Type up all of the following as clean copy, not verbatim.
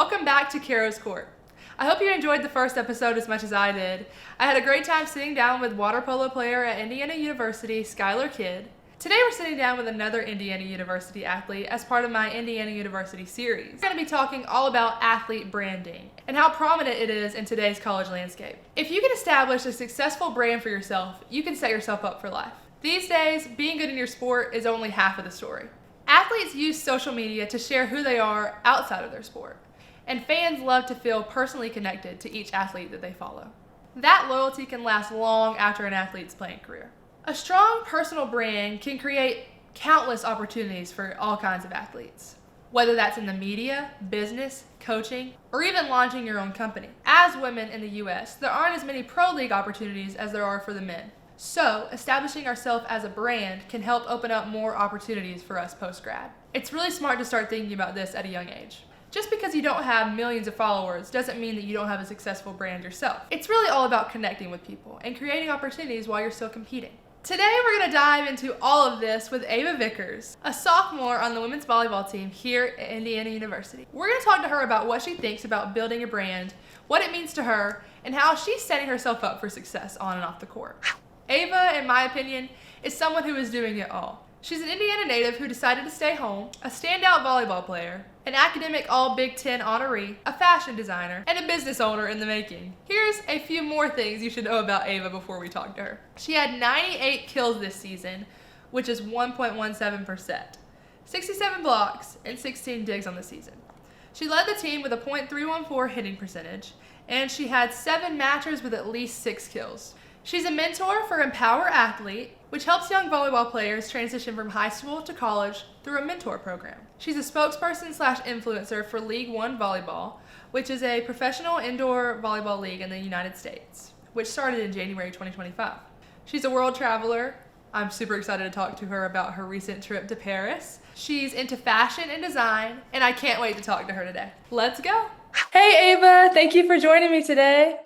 Welcome back to Caro's Court. I hope you enjoyed the first episode as much as I did. I had a great time sitting down with water polo player at Indiana University, Skylar Kidd. Today we're sitting down with another Indiana University athlete as part of my Indiana University series. We're going to be talking all about athlete branding and how prominent it is in today's college landscape. If you can establish a successful brand for yourself, you can set yourself up for life. These days, being good in your sport is only half of the story. Athletes use social media to share who they are outside of their sport, and fans love to feel personally connected to each athlete that they follow. That loyalty can last long after an athlete's playing career. A strong personal brand can create countless opportunities for all kinds of athletes, whether that's in the media, business, coaching, or even launching your own company. As women in the US, there aren't as many pro league opportunities as there are for the men. So, establishing ourselves as a brand can help open up more opportunities for us post-grad. It's really smart to start thinking about this at a young age. Just because you don't have millions of followers doesn't mean that you don't have a successful brand yourself. It's really all about connecting with people and creating opportunities while you're still competing. Today we're going to dive into all of this with Ava Vickers, a sophomore on the women's volleyball team here at Indiana University. We're going to talk to her about what she thinks about building a brand, what it means to her, and how she's setting herself up for success on and off the court. Ava, in my opinion, is someone who is doing it all. She's an Indiana native who decided to stay home, a standout volleyball player, an academic all-Big Ten honoree, a fashion designer, and a business owner in the making. Here's a few more things you should know about Ava before we talk to her. She had 98 kills this season, which is 1.17%, 67 blocks, and 16 digs on the season. She led the team with a .314 hitting percentage, and she had 7 matchers with at least 6 kills. She's a mentor for Empower Athlete, which helps young volleyball players transition from high school to college through a mentor program. She's a spokesperson/influencer for League One Volleyball, which is a professional indoor volleyball league in the United States, which started in January 2025. She's a world traveler. I'm super excited to talk to her about her recent trip to Paris. She's into fashion and design, and I can't wait to talk to her today. Let's go. Hey Ava, thank you for joining me today.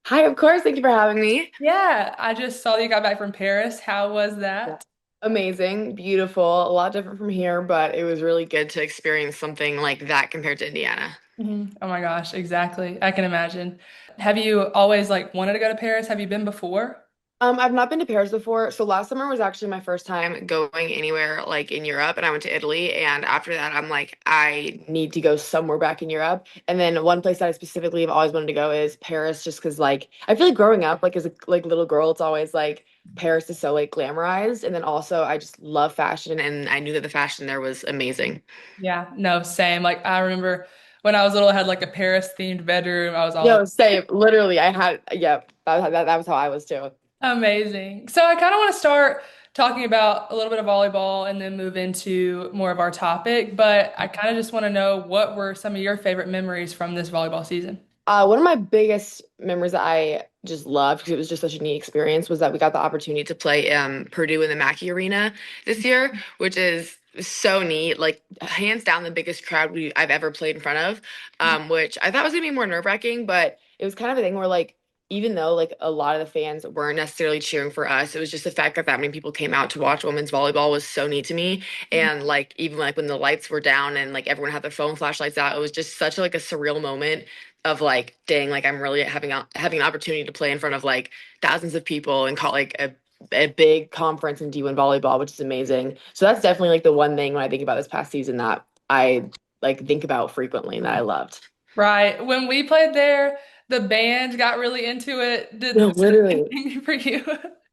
Hi, of course. Thank you for having me. Yeah, I just saw that you got back from Paris. How was Yeah. that? Amazing, beautiful, a lot different from here, but it was really good to experience something like that compared to Indiana. Oh my gosh, exactly. I can imagine. Have you always wanted to go to Paris? Have you been before? I've not been to Paris before, so last summer was actually my first time going anywhere like in Europe, and I went to Italy, and after that, I'm like, I need to go somewhere back in Europe. And then one place that I specifically have always wanted to go is Paris, just because like I feel like growing up, like as a little girl, it's always like Paris is so like glamorized, and then also I just love fashion, and I knew that the fashion there was amazing. Yeah, no, same. Like I remember when I was little, I had like a Paris themed bedroom. I was all No, same. Literally, I had, yeah, that was how I was too. amazing. So I kind of want to start talking about a little bit of volleyball and then move into more of our topic. But I kind of just want to know what were some of your favorite memories from this volleyball season? One of my biggest memories that I just loved because it was just such a neat experience was that we got the opportunity to play Purdue in the Mackey Arena this year, which is so neat. Like hands down the biggest crowd I've ever played in front of, which I thought was gonna be more nerve-wracking, but it was kind of a thing where like even though like a lot of the fans weren't necessarily cheering for us, it was just the fact that that many people came out to watch women's volleyball was so neat to me. And like even like when the lights were down and like everyone had their phone flashlights out, it was just such like a surreal moment of like, dang, like I'm really having an opportunity to play in front of like thousands of people and call like a big conference in D1 volleyball, which is amazing. So that's definitely like the one thing when I think about this past season that I like think about frequently and that I loved. Right. When we played there, the band got really into it. Did No, was it the literally. same thing for you?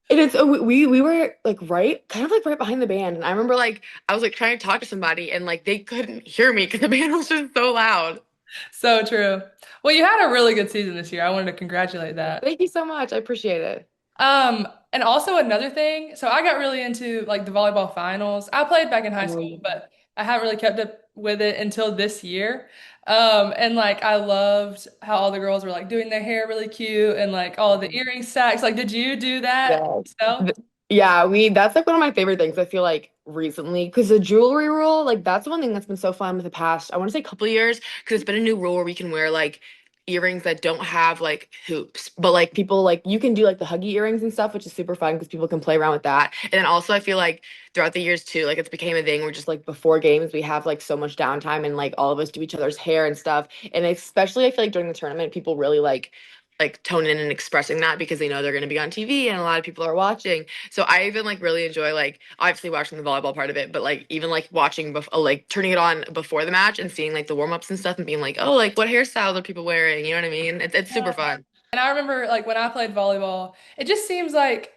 And it's we were like right kind of like right behind the band. And I remember like I was like trying to talk to somebody and like they couldn't hear me because the band was just so loud. So true. Well, you had a really good season this year. I wanted to congratulate that. Thank you so much. I appreciate it. And also another thing, so I got really into like the volleyball finals. I played back in high school, but I haven't really kept up with it until this year. And like I loved how all the girls were like doing their hair really cute and like all the earring stacks. Like, did you do that Yes. yourself? Yeah, we that's like one of my favorite things I feel like recently because the jewelry rule, like that's one thing that's been so fun with the past, I want to say a couple of years because it's been a new rule where we can wear like earrings that don't have like hoops, but like people like you can do like the huggy earrings and stuff, which is super fun because people can play around with that. And then also I feel like throughout the years too, like it's became a thing where just like before games we have like so much downtime and like all of us do each other's hair and stuff. And especially I feel like during the tournament, people really like tone in and expressing that because they know they're going to be on TV and a lot of people are watching. So I even like really enjoy like obviously watching the volleyball part of it, but like even like watching like turning it on before the match and seeing like the warm-ups and stuff and being like, "Oh, like what hairstyles are people wearing?" You know what I mean? It's super fun. And I remember like when I played volleyball, it just seems like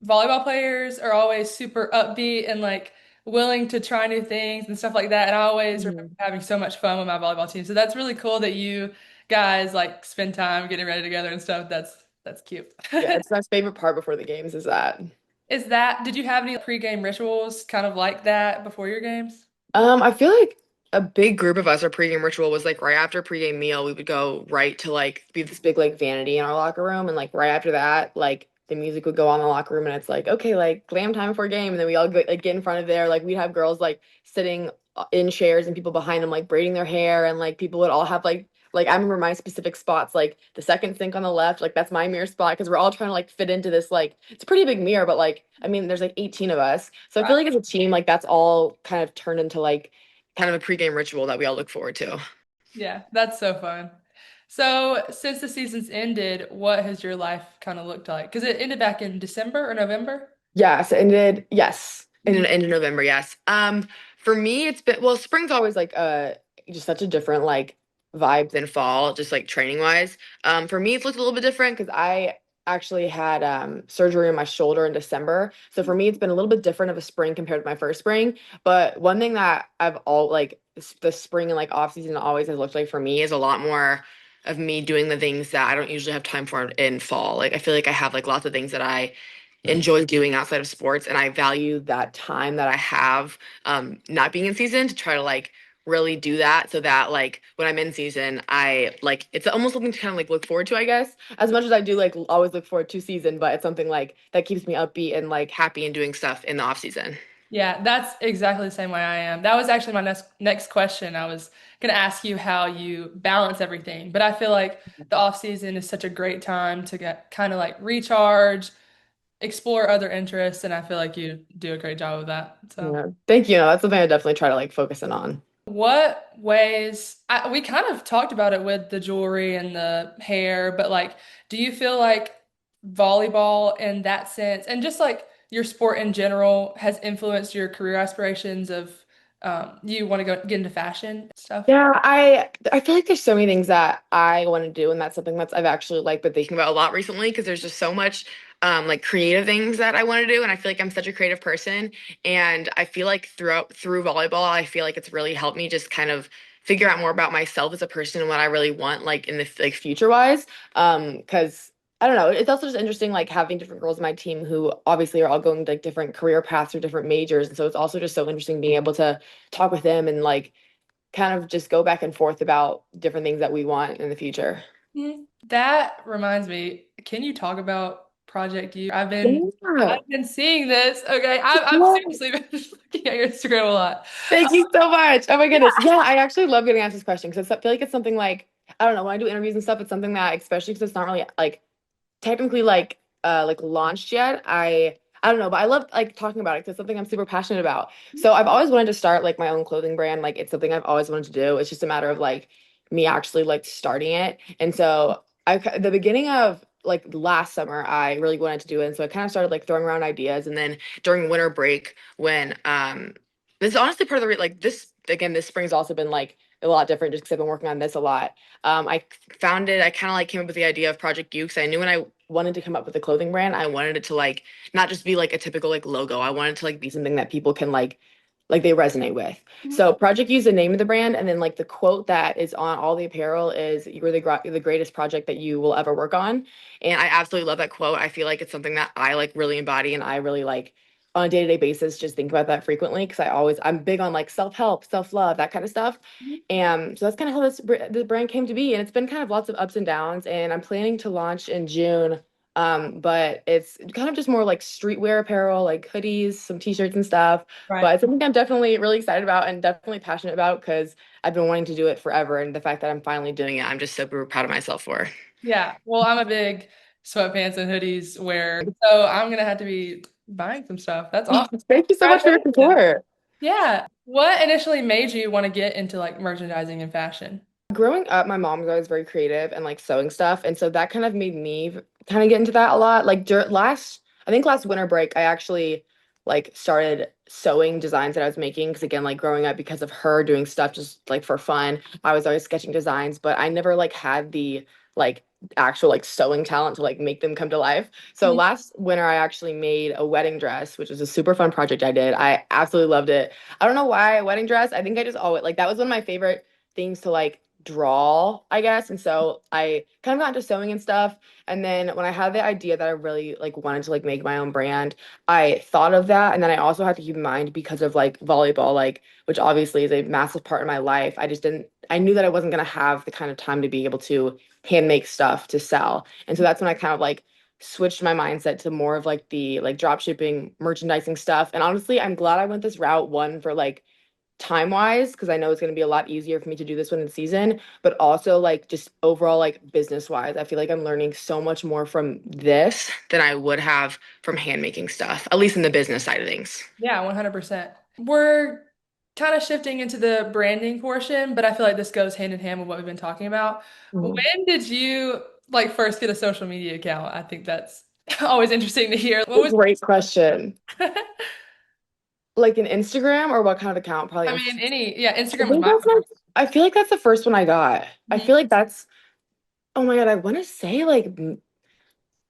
volleyball players are always super upbeat and like willing to try new things and stuff like that. And I always remember Mhm. having so much fun with my volleyball team. So that's really cool that you guys like spend time getting ready together and stuff. That's cute. Yeah, it's my favorite part before the games is that. Did you have any pregame rituals kind of like that before your games? I feel like a big group of us, our pregame ritual was like right after pregame meal, we would go right to like be this big like vanity in our locker room, and like right after that, like the music would go on in the locker room, and it's like okay, like glam time before game, and then we all go, like get in front of there, like we'd have girls like sitting in chairs and people behind them like braiding their hair, and like people would all have like I remember my specific spots, like the second sink on the left, like that's my mirror spot because we're all trying to like fit into this like it's a pretty big mirror, but like I mean there's like 18 of us. So I feel Right. like as a team, like that's all kind of turned into like kind of a pregame ritual that we all look forward to. Yeah, that's so fun. So, since the season's ended, what has your life kind of looked like? Because it ended back in December or November? Yes, it ended. Yes, in Mhm. end of November. Yes. For me, it's been well. Spring's always like just such a different like vibe than fall, just like training wise. For me, it's looked a little bit different because I actually had surgery on my shoulder in December. So for me, it's been a little bit different of a spring compared to my first spring. But one thing that I've all like the spring and like off season always has looked like for me is a lot more of me doing the things that I don't usually have time for in fall. Like I feel like I have like lots of things that I enjoy doing outside of sports and I value that time that I have not being in season to try to like really do that so that like when I'm in season I like it's almost something to kind of like look forward to I guess as much as I do like always look forward to season but it's something like that keeps me upbeat and like happy and doing stuff in the off season. Yeah, that's exactly the same way I am. That was actually my next question. I was going to ask you how you balance everything, but I feel like the off season is such a great time to get kind of like recharge, explore other interests, and I feel like you do a great job of that. So. Yeah, thank you. No, that's something I definitely try to like focus in on. What ways, we kind of talked about it with the jewelry and the hair, but like, do you feel like volleyball in that sense, and just like your sport in general, has influenced your career aspirations of you want to go get into fashion stuff? Yeah, I feel like there's so many things that I want to do, and that's something that's I've actually like been thinking about a lot recently because there's just so much like creative things that I want to do, and I feel like I'm such a creative person, and I feel like through volleyball, I feel like it's really helped me just kind of figure out more about myself as a person and what I really want like in the like future wise. Because I don't know, it's also just interesting like having different girls in my team who obviously are all going like different career paths or different majors, and so it's also just so interesting being able to talk with them and like kind of just go back and forth about different things that we want in the future. Mhm. That reminds me, can you talk about Project You? Yeah. I've been seeing this. Okay, I've Yeah. seriously been looking at your Instagram a lot. Thank you so much. Oh my goodness. Yeah, I actually love getting asked this question because I feel like it's something like I don't know when I do interviews and stuff. It's something that especially because it's not really like technically like launched yet. I don't know, but I love like talking about it because it's something I'm super passionate about. So I've always wanted to start like my own clothing brand. Like it's something I've always wanted to do. It's just a matter of like me actually like starting it. And so the beginning of like last summer, I really wanted to do it. And so I kind of started like throwing around ideas. And then during winter break, when this is honestly part of the like this again, this spring's also been like a lot different just because I've been working on this a lot. I found it, I kind of like came up with the idea of Project You because I knew when I wanted to come up with a clothing brand, I wanted it to like not just be like a typical like logo. I wanted to like be something that people can like they resonate with. So Project You is the name of the brand, and then like the quote that is on all the apparel is "You're the greatest project that you will ever work on," and I absolutely love that quote. I feel like it's something that I like really embody, and I really like on a day-to-day basis just think about that frequently because I'm big on like self-help, self-love, that kind of stuff. And so that's kind of how this brand came to be. And it's been kind of lots of ups and downs. And I'm planning to launch in June But it's kind of just more like streetwear apparel, like hoodies, some t-shirts and stuff. Right. But it's something I'm definitely really excited about and definitely passionate about because I've been wanting to do it forever. And the fact that I'm finally doing it, I'm just super proud of myself for. Yeah. Well, I'm a big sweatpants and hoodies wearer, so I'm gonna have to be buying some stuff. That's awesome. Thank you so much for your Congratulations. support. Yeah. What initially made you want to get into like merchandising and fashion? Growing up, my mom was always very creative and like sewing stuff, and so that kind of made me kind of get into that a lot. Like I think last winter break, I actually like started sewing designs that I was making because again, like growing up, because of her doing stuff just like for fun, I was always sketching designs, but I never like had the like actual like sewing talent to like make them come to life. So Mhm. last winter, I actually made a wedding dress, which was a super fun project I did. I absolutely loved it. I don't know why a wedding dress. I think I just always like that was one of my favorite things to like draw, I guess. And so I kind of got into sewing and stuff. And then when I had the idea that I really like wanted to like make my own brand, I thought of that. And then I also had to keep in mind because of like volleyball, like which obviously is a massive part of my life. I knew that I wasn't gonna have the kind of time to be able to hand make stuff to sell. And so that's when I kind of like switched my mindset to more of like the like drop shipping merchandising stuff. And honestly, I'm glad I went this route one for like time wise because I know it's going to be a lot easier for me to do this one in season, but also like just overall like business wise, I feel like I'm learning so much more from this than I would have from hand making stuff, at least in the business side of things. Yeah, 100%. We're kind of shifting into the branding portion, but I feel like this goes hand in hand with what we've been talking about. Mhm. When did you like first get a social media account? I think that's always interesting to hear. What was Great question. Like an Instagram or what kind of account? Probably I mean, Inst yeah, I Instagram was think my that's like I feel like that's the first one I got. I Mhm. feel like that's oh my God, I want to say like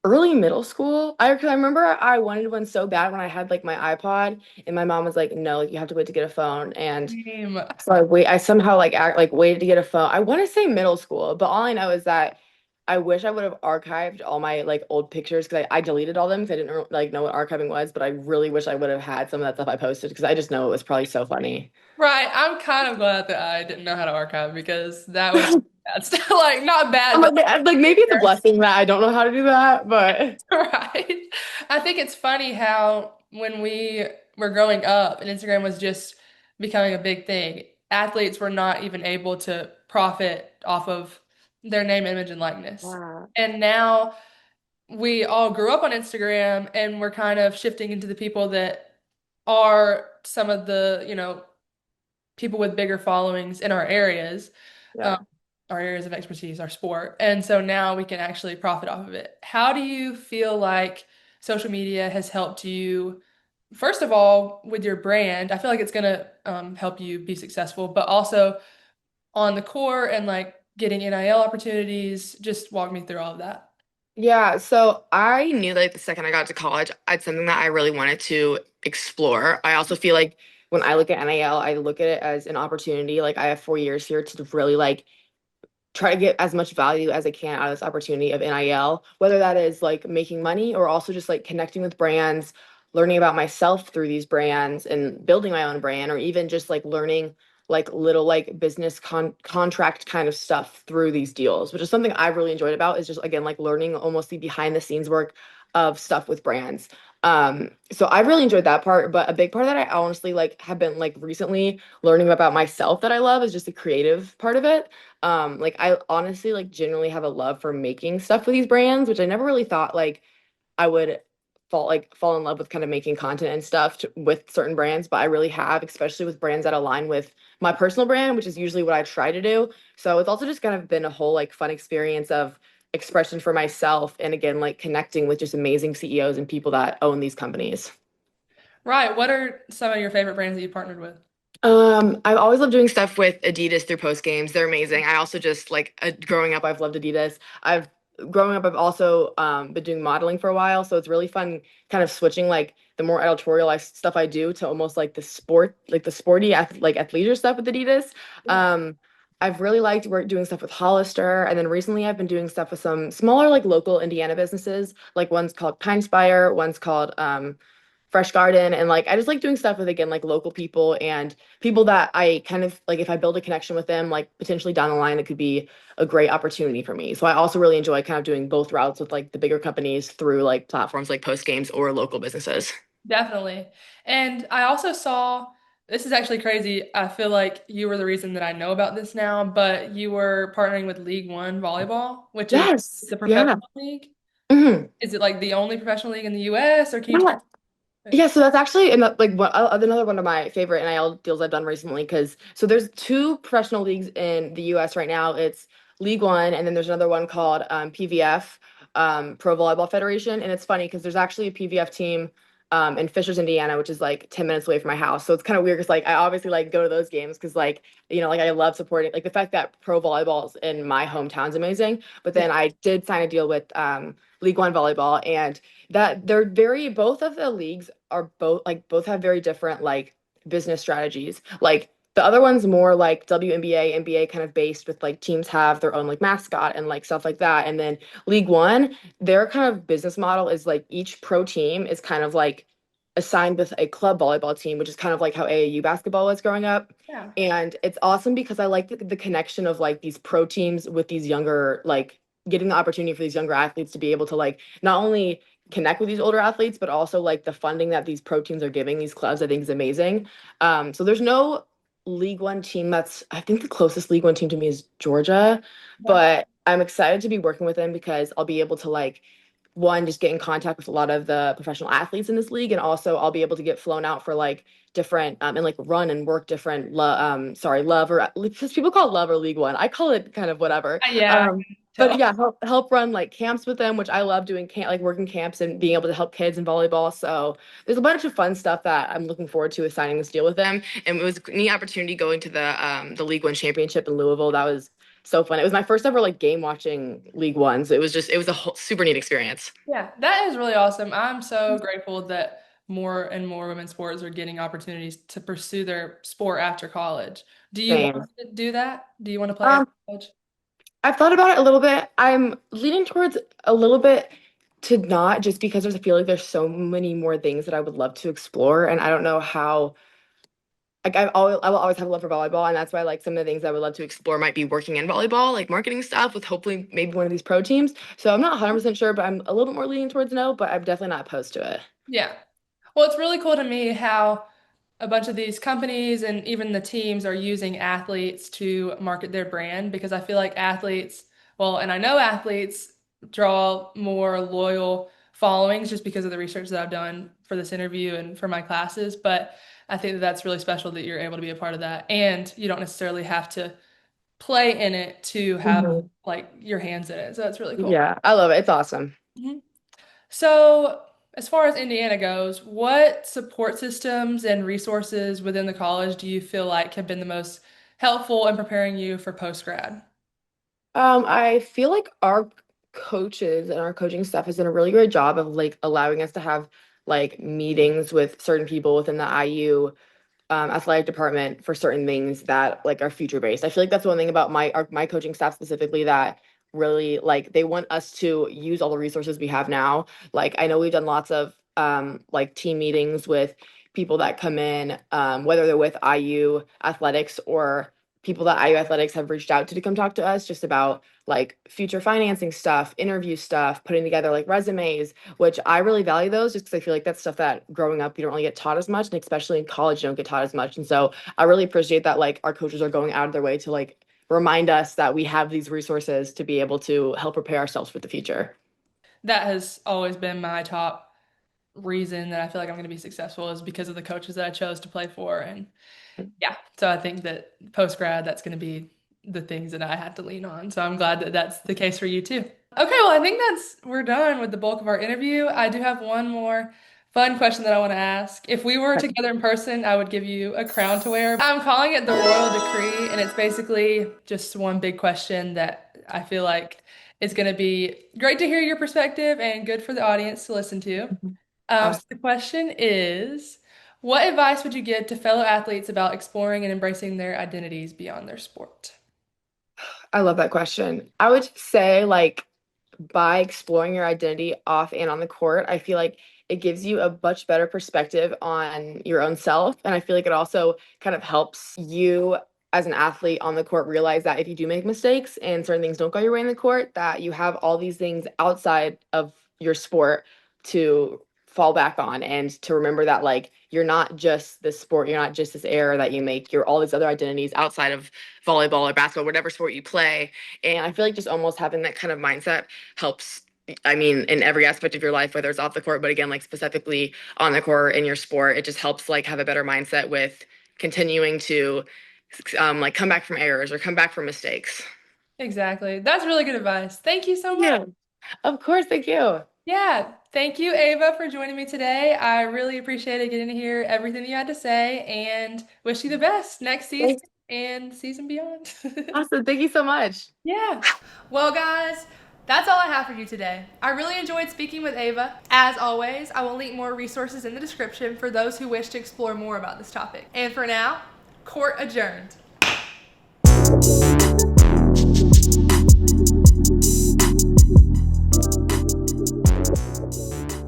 early middle school. Cause I remember I wanted one so bad when I had like my iPod, and my mom was like, "No, like, you have to wait to get a phone." And Same. so I somehow like waited to get a phone. I want to say middle school, but all I know is that I wish I would have archived all my like old pictures because I deleted all them because I didn't like know what archiving was. But I really wish I would have had some of that stuff I posted because I just know it was probably so funny. Right. I'm kind of glad that I didn't know how to archive because that would be bad stuff. Like not bad, I'm but like maybe it's a blessing that I don't know how to do that, but right. I think it's funny how when we were growing up and Instagram was just becoming a big thing, athletes were not even able to profit off of their name, image, and likeness. yeah, And now we all grew up on Instagram and we're kind of shifting into the people that are some of the, people with bigger followings in our areas. Um, yeah. our areas of expertise, our sport. And so now we can actually profit off of it. How do you feel like social media has helped you, first of all, with your brand? I feel like it's going to help you be successful, but also on the core and like getting NIL opportunities. Just walk me through all of that. Yeah, so I knew that the second I got to college, it's something that I really wanted to explore. I also feel like when I look at NIL, I look at it as an opportunity. Like I have 4 years here to really like try to get as much value as I can out of this opportunity of NIL, whether that is like making money or also just like connecting with brands, learning about myself through these brands and building my own brand, or even just like learning like little like business contract kind of stuff through these deals, which is something I really enjoyed about is just again like learning almost the behind the scenes work of stuff with brands. So I really enjoyed that part, but a big part that I honestly like have been like recently learning about myself that I love is just the creative part of it. Like I honestly like genuinely have a love for making stuff with these brands, which I never really thought like I would fall in love with kind of making content and stuff with certain brands, but I really have, especially with brands that align with my personal brand, which is usually what I try to do. So it's also just kind of been a whole like fun experience of expression for myself and again like connecting with just amazing CEOs and people that own these companies. Right. What are some of your favorite brands that you partnered with? I've always loved doing stuff with Adidas through post games. They're amazing. I also just like growing up, I've loved Adidas. I've growing up, I've also been doing modeling for a while, so it's really fun kind of switching like the more editorialized stuff I do to almost like the sport, like the sporty like athleisure stuff with Adidas. Yeah. Um, I've really liked work doing stuff with Hollister, and then recently I've been doing stuff with some smaller like local Indiana businesses. Like one's called Pine Spire, one's called fresh garden, and like I just like doing stuff with again like local people and people that I kind of like if I build a connection with them, like potentially down the line, it could be a great opportunity for me. So I also really enjoy kind of doing both routes with like the bigger companies through like platforms like Post Games or local businesses. Definitely. And I also saw, this is actually crazy. I feel like you were the reason that I know about this now, but you were partnering with League One Volleyball, which is Yes. the Yeah. professional league. Mhm. Is it like the only professional league in the US, or can you Yeah. tell? Yeah, so that's actually like another one of my favorite NIL deals I've done recently because so there's two professional leagues in the US right now. It's League One, and then there's another one called PVF, Pro Volleyball Federation. And it's funny because there's actually a PVF team in Fishers, Indiana, which is like 10 minutes away from my house. So it's kind of weird because like I obviously like go to those games because like like I love supporting like the fact that pro volleyball is in my hometown is amazing. But Yeah. then I did sign a deal with League One Volleyball, and that they're very both of the leagues are both have very different like business strategies. Like the other one's more like WNBA, NBA kind of based with like teams have their own like mascot and like stuff like that. And then League One, their kind of business model is like each pro team is kind of like assigned with a club volleyball team, which is kind of like how AAU basketball was growing up. Yeah. And it's awesome because I like the connection of like these pro teams with these younger like getting the opportunity for these younger athletes to be able to like not only connect with these older athletes, but also like the funding that these pro teams are giving these clubs, I think is amazing. So there's no League One team that's, I think the closest League One team to me is Georgia, Yeah. but I'm excited to be working with them because I'll be able to like one, just get in contact with a lot of the professional athletes in this league, and also I'll be able to get flown out for like different and like run and work different love or because people call it love or League One. I call it kind of whatever. Yeah, I Um, can but tell. yeah, help run like camps with them, which I love doing camp like working camps and being able to help kids in volleyball. So there's a bunch of fun stuff that I'm looking forward to with signing this deal with them. And it was a neat opportunity going to the League One championship in Louisville. That was so fun. It was my first ever like game watching League One. So it was a whole, super neat experience. Yeah, that is really awesome. I'm so grateful that more and more women's sports are getting opportunities to pursue their sport after college. Do you want Same. to do that? Do you want to play after Um, college? I've thought about it a little bit. I'm leaning towards a little bit to not just because I feel like there's so many more things that I would love to explore, and I don't know how. Like I will always have a love for volleyball, and that's why like some of the things I would love to explore might be working in volleyball, like marketing stuff with hopefully maybe one of these pro teams. So I'm not 100% sure, but I'm a little bit more leaning towards no, but I'm definitely not opposed to it. Yeah. Well, it's really cool to me how a bunch of these companies and even the teams are using athletes to market their brand because I feel like athletes, well, and I know athletes draw more loyal followings just because of the research that I've done for this interview and for my classes. But I think that that's really special that you're able to be a part of that. And you don't necessarily have to play in it to have Mhm. like your hands in it. So that's really cool. Yeah, I love it. It's awesome. Mhm. So, as far as Indiana goes, what support systems and resources within the college do you feel like have been the most helpful in preparing you for post grad? I feel like our coaches and our coaching staff has done a really great job of like allowing us to have like meetings with certain people within the IU athletic department for certain things that like are future based. I feel like that's one thing about my coaching staff specifically that really like they want us to use all the resources we have now. Like I know we've done lots of like team meetings with people that come in, whether they're with IU athletics or people that IU athletics have reached out to come talk to us just about like future financing stuff, interview stuff, putting together like resumes, which I really value those just because I feel like that's stuff that growing up you don't really get taught as much, and especially in college you don't get taught as much. And so I really appreciate that like our coaches are going out of their way to like remind us that we have these resources to be able to help prepare ourselves for the future. That has always been my top reason that I feel like I'm going to be successful is because of the coaches that I chose to play for. And yeah, so I think that post grad, that's going to be the things that I had to lean on. So I'm glad that that's the case for you too. Okay, well, I think we're done with the bulk of our interview. I do have one more fun question that I want to ask. If we were together in person, I would give you a crown to wear. I'm calling it the Royal Decree, and it's basically just one big question that I feel like is going to be great to hear your perspective and good for the audience to listen to. Mhm. So Awesome. the question is, what advice would you give to fellow athletes about exploring and embracing their identities beyond their sport? I love that question. I would say like by exploring your identity off and on the court, I feel like it gives you a much better perspective on your own self. And I feel like it also kind of helps you as an athlete on the court realize that if you do make mistakes and certain things don't go your way in the court, that you have all these things outside of your sport to fall back on, and to remember that like you're not just this sport, you're not just this error that you make, you're all these other identities outside of volleyball or basketball, whatever sport you play. And I feel like just almost having that kind of mindset helps, I mean, in every aspect of your life, whether it's off the court, but again, like specifically on the court in your sport, it just helps like have a better mindset with continuing to like come back from errors or come back from mistakes. Exactly. That's really good advice. Thank you so much. Yeah, of course. Thank you. Yeah. Thank you, Ava, for joining me today. I really appreciated getting to hear everything you had to say and wish you the best next season Thanks. and season beyond. Awesome. Thank you so much. Yeah. Well, guys, that's all I have for you today. I really enjoyed speaking with Ava. As always, I will link more resources in the description for those who wish to explore more about this topic. And for now, court adjourned.